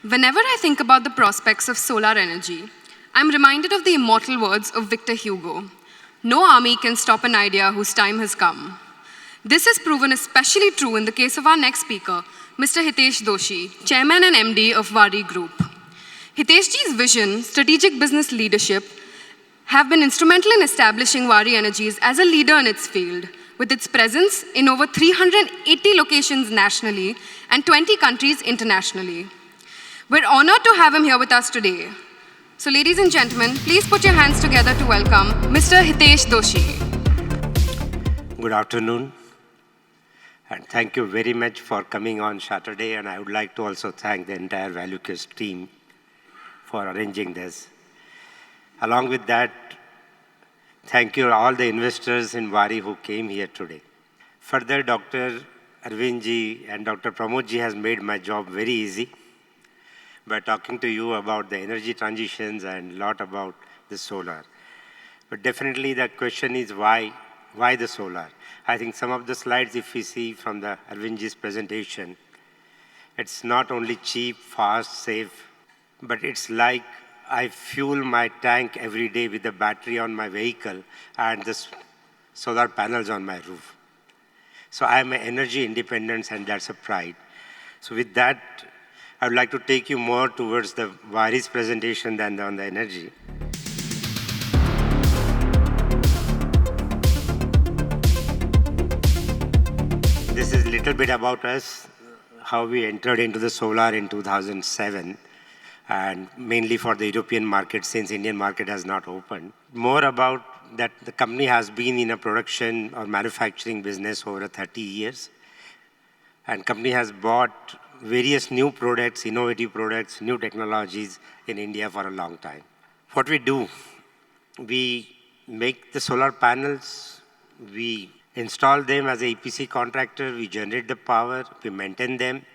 Whenever I think about the prospects of solar energy, I'm reminded of the immortal words of Victor Hugo. No army can stop an idea whose time has come. This has proven especially true in the case of our next speaker, Mr. Hitesh Doshi, Chairman and MD of Waaree Group. Hiteshji's vision, strategic business leadership, have been instrumental in establishing Waaree Energies as a leader in its field, with its presence in over 380 locations nationally and 20 countries internationally. We're honored to have him here with us today. So ladies and gentlemen, please put your hands together to welcome Mr. Hitesh Doshi. Good afternoon, and thank you very much for coming on Saturday, and I would like to also thank the entire ValueQuest team for arranging this. Along with that, thank you to all the investors in Waaree who came here today. Further, Dr. Arvindji and Dr. Pramodji has made my job very easy by talking to you about the energy transitions and a lot about the solar. But definitely the question is why the solar? I think some of the slides, if we see from the Arvindji's presentation, it's not only cheap, fast, safe, but it's like I fuel my tank every day with the battery on my vehicle and the solar panels on my roof. So I'm an energy independence, and that's a pride. So with that, I would like to take you more towards the Waaree's presentation than on the energy. This is a little bit about us, how we entered into the solar in 2007, and mainly for the European market since Indian market has not opened. More about that the company has been in a production or manufacturing business over 30 years, and company has bought various new products, innovative products, new technologies in India for a long time. What we do, we make the solar panels, we install them as a EPC contractor, we generate the power, we maintain them.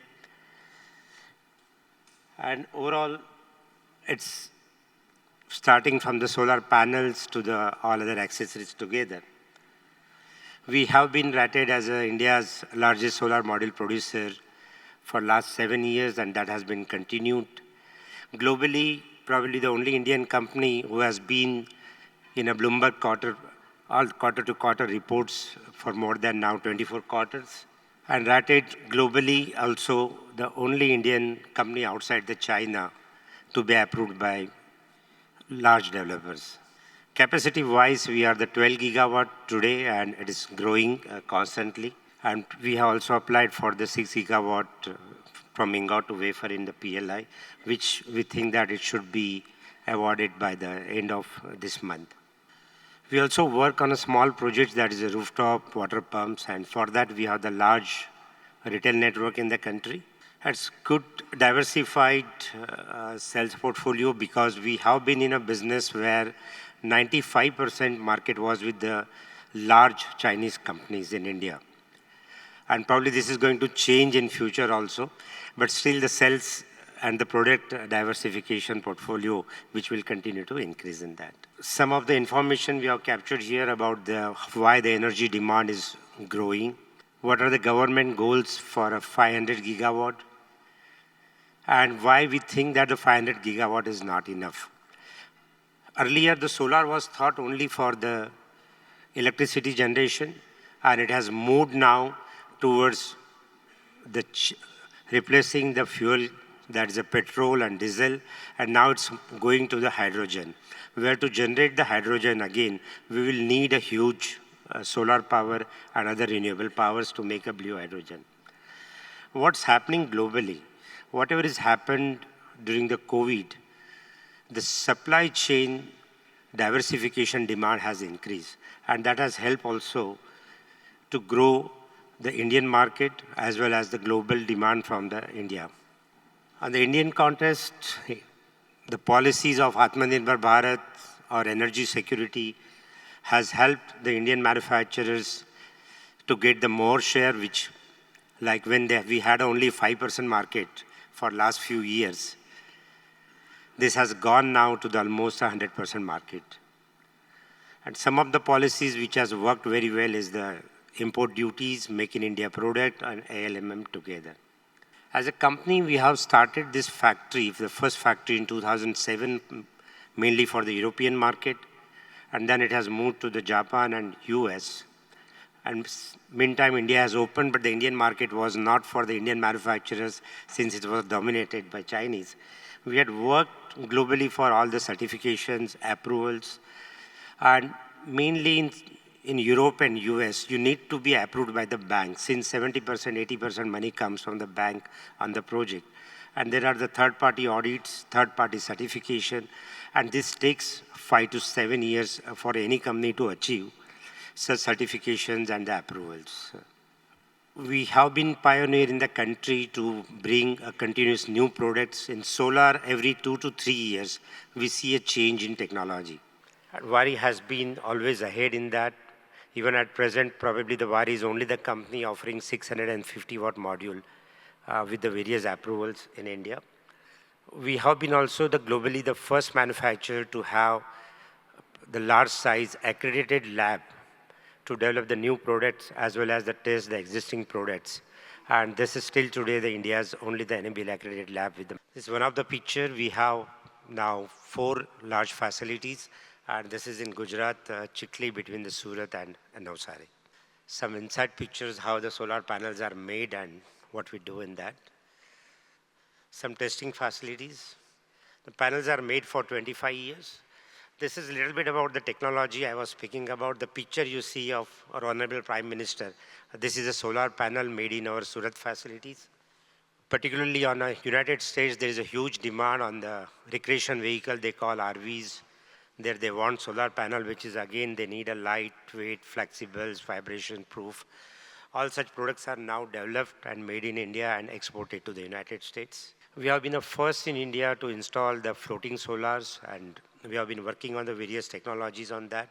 And overall, it's starting from the solar panels to the all other accessories together. We have been rated as India's largest solar module producer for last 7 years, and that has been continued. Globally, probably the only Indian company who has been in a Bloomberg quarter-to-quarter reports for more than now 24 quarters, and rated globally also the only Indian company outside the China to be approved by large developers. Capacity-wise, we are the 12 gigawatt today, and it is growing constantly. And we have also applied for the 6 gigawatt from ingot to wafer in the PLI, which we think that it should be awarded by the end of this month. We also work on a small project that is a rooftop water pumps, and for that we have the large retail network in the country. It's good diversified sales portfolio because we have been in a business where 95% market was with the large Chinese companies in India. And probably this is going to change in future also, but still the sales and the product diversification portfolio, which will continue to increase in that. Some of the information we have captured here about why the energy demand is growing, what are the government goals for a 500 gigawatt, and why we think that the 500 gigawatt is not enough. Earlier, the solar was thought only for the electricity generation, and it has moved now towards replacing the fuel that is a petrol and diesel, and now it's going to the hydrogen. Where to generate the hydrogen again, we will need a huge solar power and other renewable powers to make a blue hydrogen. What's happening globally? Whatever has happened during the COVID, the supply chain diversification demand has increased, and that has helped also to grow the Indian market as well as the global demand from the India. On the Indian context, the policies of Atmanirbhar Bharat or energy security has helped the Indian manufacturers to get the more share, which like when we had only 5% market for last few years, this has gone now to the almost 100% market. And some of the policies which has worked very well is the import duties, Make in India product, and ALMM together. As a company, we have started this factory, the first factory in 2007, mainly for the European market, and then it has moved to the Japan and US. And meantime, India has opened, but the Indian market was not for the Indian manufacturers since it was dominated by Chinese. We had worked globally for all the certifications, approvals, and mainly in Europe and US, you need to be approved by the bank since 70%, 80% money comes from the bank on the project. And there are the third-party audits, third-party certification, and this takes 5 to 7 years for any company to achieve such certifications and the approvals. We have been pioneer in the country to bring a continuous new products. In solar, every 2 to 3 years, we see a change in technology. And Waaree has been always ahead in that. Even at present, probably the Waaree is only the company offering 650 watt module with the various approvals in India. We have been also globally the first manufacturer to have the large size accredited lab to develop the new products as well as the test the existing products. And this is still today India's only the NABL accredited lab with them. This is one of the picture. We have now 4 large facilities. And this is in Gujarat, Chikli, between the Surat and Navsari. Some inside pictures how the solar panels are made and what we do in that. Some testing facilities. The panels are made for 25 years. This is a little bit about the technology I was speaking about. The picture you see of our Honorable Prime Minister. This is a solar panel made in our Surat facilities. Particularly on the United States, there is a huge demand on the recreation vehicle they call RVs. There they want solar panel, which is again, they need a lightweight, flexible, vibration proof. All such products are now developed and made in India and exported to the United States. We have been the first in India to install the floating solars, and we have been working on the various technologies on that.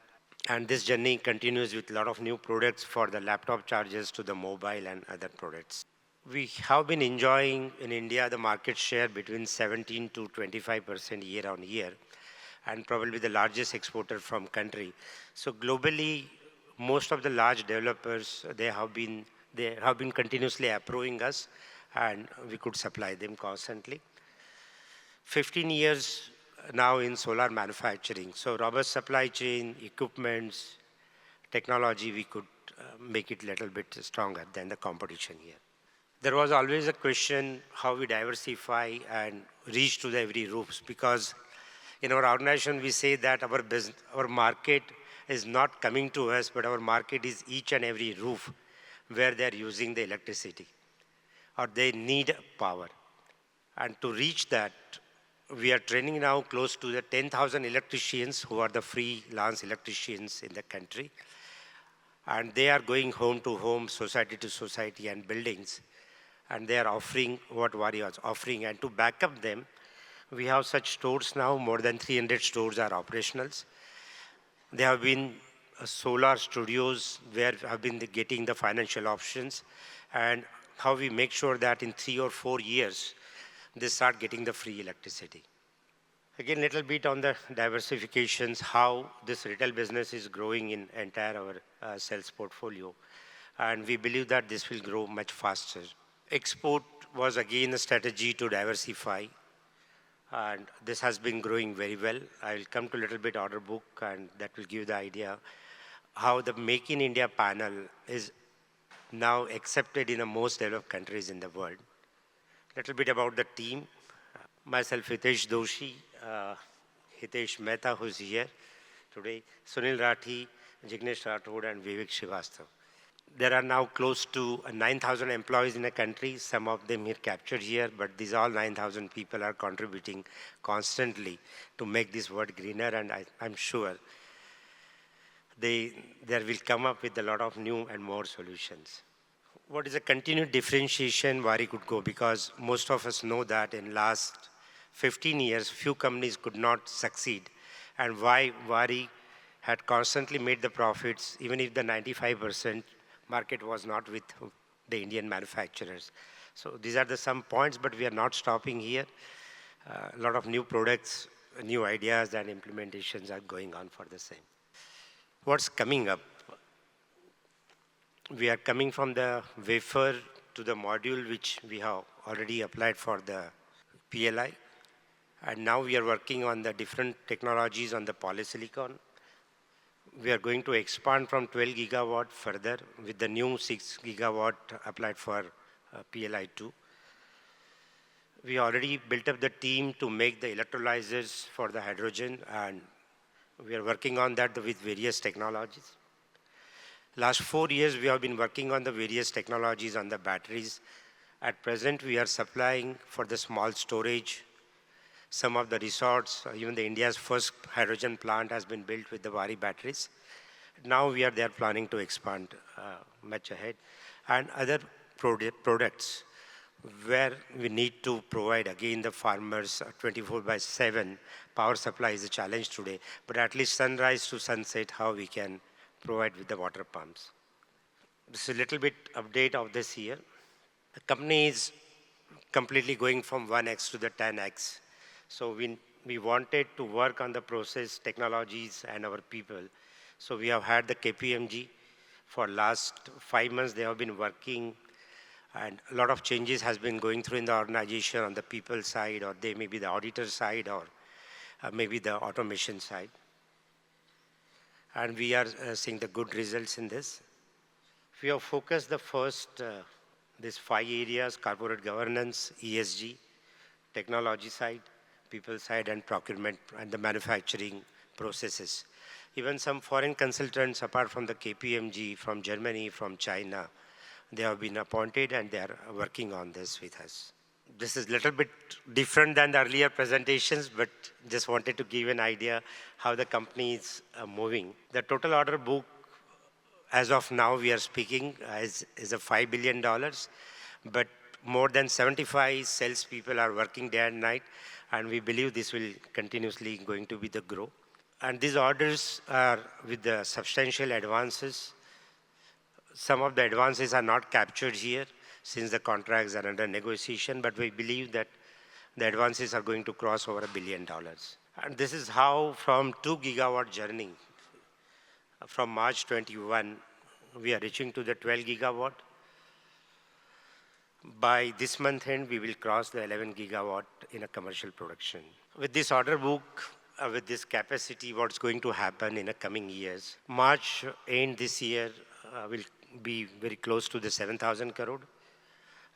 And this journey continues with a lot of new products for the laptop chargers to the mobile and other products. We have been enjoying in India the market share between 17 to 25% year on year, and probably the largest exporter from country. So globally, most of the large developers, they have been continuously approving us, and we could supply them constantly. 15 years now in solar manufacturing. So robust supply chain, equipments, technology, we could make it a little bit stronger than the competition here. There was always a question how we diversify and reach to the every roofs, because in our organization, we say that our market is not coming to us, but our market is each and every roof where they're using the electricity or they need power. And to reach that, we are training now close to the 10,000 electricians who are the freelance electricians in the country. And they are going home to home, society to society and buildings. And they are offering what Waaree was offering. And to back up them, we have such stores now, more than 300 stores are operational. There have been solar studios where have been getting the financial options, and how we make sure that in 3 or 4 years, they start getting the free electricity. Again, little bit on the diversifications, how this retail business is growing in entire our sales portfolio. And we believe that this will grow much faster. Export was again a strategy to diversify. And this has been growing very well. I will come to a little bit order book, and that will give the idea how the Make in India panel is now accepted in the most developed countries in the world. A little bit about the team. Myself, Hitesh Doshi, Hitesh Mehta, who's here today, Sunil Rathi, Jignesh Rathod, and Vivek Srivastava. There are now close to 9,000 employees in the country, some of them here captured here, but these all 9,000 people are contributing constantly to make this world greener, and I'm sure there will come up with a lot of new and more solutions. What is a continued differentiation Waaree could go? Because most of us know that in last 15 years, few companies could not succeed, and why Waaree had constantly made the profits, even if the 95% market was not with the Indian manufacturers. So these are some points, but we are not stopping here. A lot of new products, new ideas and implementations are going on for the same. What's coming up? We are coming from the wafer to the module which we have already applied for the PLI. And now we are working on the different technologies on the polysilicon. We are going to expand from 12 gigawatt further with the new 6 gigawatt applied for PLI 2. We already built up the team to make the electrolyzers for the hydrogen, and we are working on that with various technologies. Last 4 years, we have been working on the various technologies on the batteries. At present, we are supplying for the small storage. Some of the resorts, even the India's first hydrogen plant has been built with the Waaree batteries. Now we are there planning to expand much ahead. And other products where we need to provide, again, the farmers 24/7. Power supply is a challenge today, but at least sunrise to sunset, how we can provide with the water pumps. This is a little bit update of this year. The company is completely going from 1x to the 10x. So we wanted to work on the process, technologies, and our people. So we have had the KPMG for last 5 months. They have been working, and a lot of changes has been going through in the organization on the people side, or they may be the auditor side, or maybe the automation side. And we are seeing the good results in this. We have focused the first, these 5 areas: corporate governance, ESG, technology side, people side, and procurement, and the manufacturing processes. Even some foreign consultants, apart from the KPMG, from Germany, from China, they have been appointed, and they are working on this with us. This is a little bit different than the earlier presentations, but just wanted to give an idea how the company is moving. The total order book, as of now we are speaking, is a $5 billion, but more than 75 salespeople are working day and night, and we believe this will continuously going to be the growth. And these orders are with the substantial advances. Some of the advances are not captured here since the contracts are under negotiation, but we believe that the advances are going to cross over $1 billion. And this is how from 2 gigawatt journey, from March 21, we are reaching to the 12 gigawatt. By this month end, we will cross the 11 gigawatt in a commercial production. With this order book, with this capacity, what's going to happen in the coming years? March end this year will be very close to the 7,000 crore.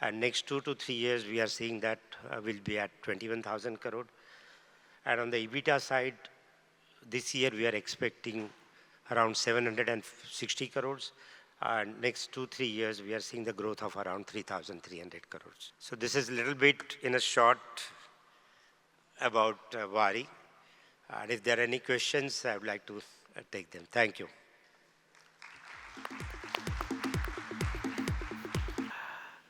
And next 2 to 3 years, we are seeing that will be at 21,000 crore. And on the EBITDA side, this year we are expecting around 760 crores. And next 2-3 years, we are seeing the growth of around 3,300 crores. So this is a little bit in a short about Waaree. And if there are any questions, I would like to take them. Thank you.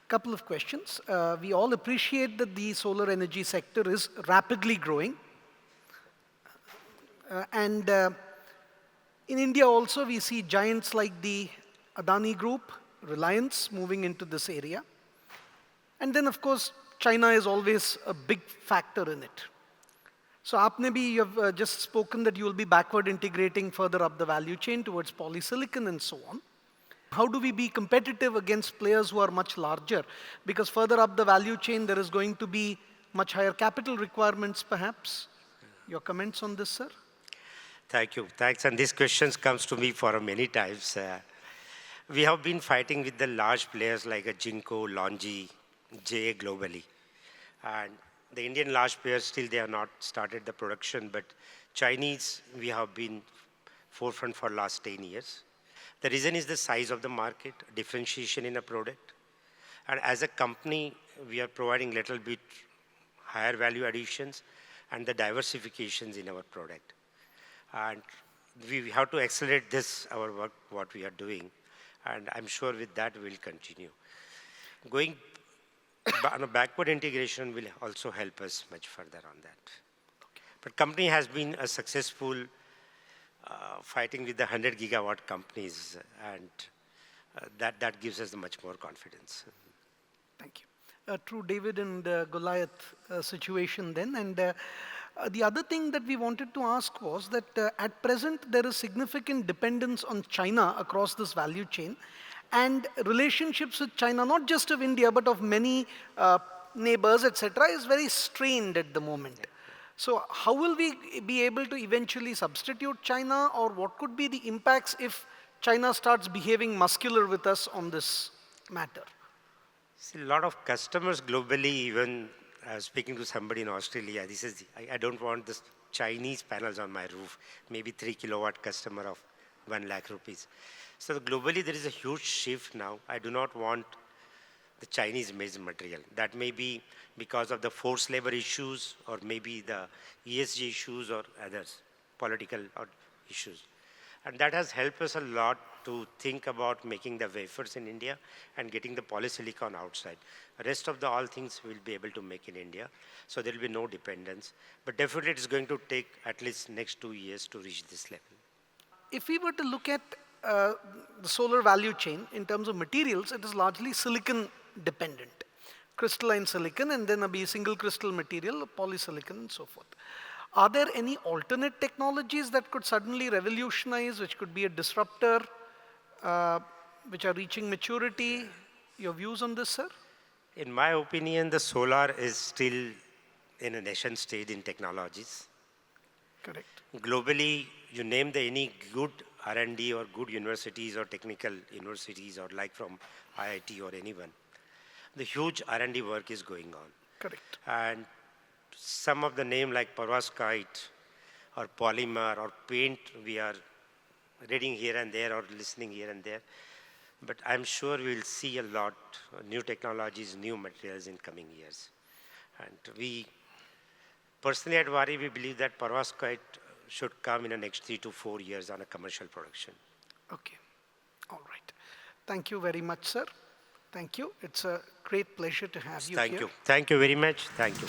Couple of questions. We all appreciate that the solar energy sector is rapidly growing. And in India also, we see giants like the Adani Group, Reliance moving into this area. And then, of course, China is always a big factor in it. So you have just spoken that you will be backward integrating further up the value chain towards polysilicon and so on. How do we be competitive against players who are much larger? Because further up the value chain, there is going to be much higher capital requirements, perhaps. Your comments on this, sir? Thank you. Thanks. And this question comes to me for many times. We have been fighting with the large players like Jinko, Longi, JA globally. And the Indian large players, still they have not started the production, but Chinese, we have been forefront for last 10 years. The reason is the size of the market, differentiation in a product. And as a company, we are providing little bit higher value additions and the diversifications in our product. And we have to accelerate this, our work, what we are doing. And I'm sure with that, we'll continue. Going on a backward integration will also help us much further on that. Okay. But company has been a successful fighting with the 100 gigawatt companies, and that gives us much more confidence. Thank you. True David and Goliath situation then. And the other thing that we wanted to ask was that at present there is significant dependence on China across this value chain. and relationships with China, not just of India, but of many neighbors, etc., is very strained at the moment. So how will we be able to eventually substitute China, or what could be the impacts if China starts behaving muscular with us on this matter? See, a lot of customers globally, even speaking to somebody in Australia, this is, I don't want this Chinese panels on my roof, maybe 3 kilowatt customer of 1 lakh rupees. So globally, there is a huge shift now. I do not want the Chinese-made material. That may be because of the forced labor issues, or maybe the ESG issues, or others, political or issues. And that has helped us a lot to think about making the wafers in India and getting the polysilicon outside. The rest of the all things we'll be able to make in India, so there will be no dependence. But definitely it's going to take at least next 2 years to reach this level. If we were to look at the solar value chain in terms of materials, it is largely silicon dependent. Crystalline silicon, and then a single crystal material, polysilicon, and so forth. Are there any alternate technologies that could suddenly revolutionize, which could be a disruptor, which are reaching maturity? Your views on this, sir? In my opinion, the solar is still in a nascent stage in technologies. Correct. Globally, you name any good R&D or good universities or technical universities, or like from IIT or anyone, the huge R&D work is going on. Correct. And some of the name like perovskite or polymer or paint, we are reading here and there or listening here and there. But I'm sure we'll see a lot new technologies, new materials in coming years. And we, personally at Waaree, we believe that perovskite should come in the next 3 to 4 years on a commercial production. Okay. All right. Thank you very much, sir. Thank you. It's a great pleasure to have you here. Thank you. Thank you very much. Thank you.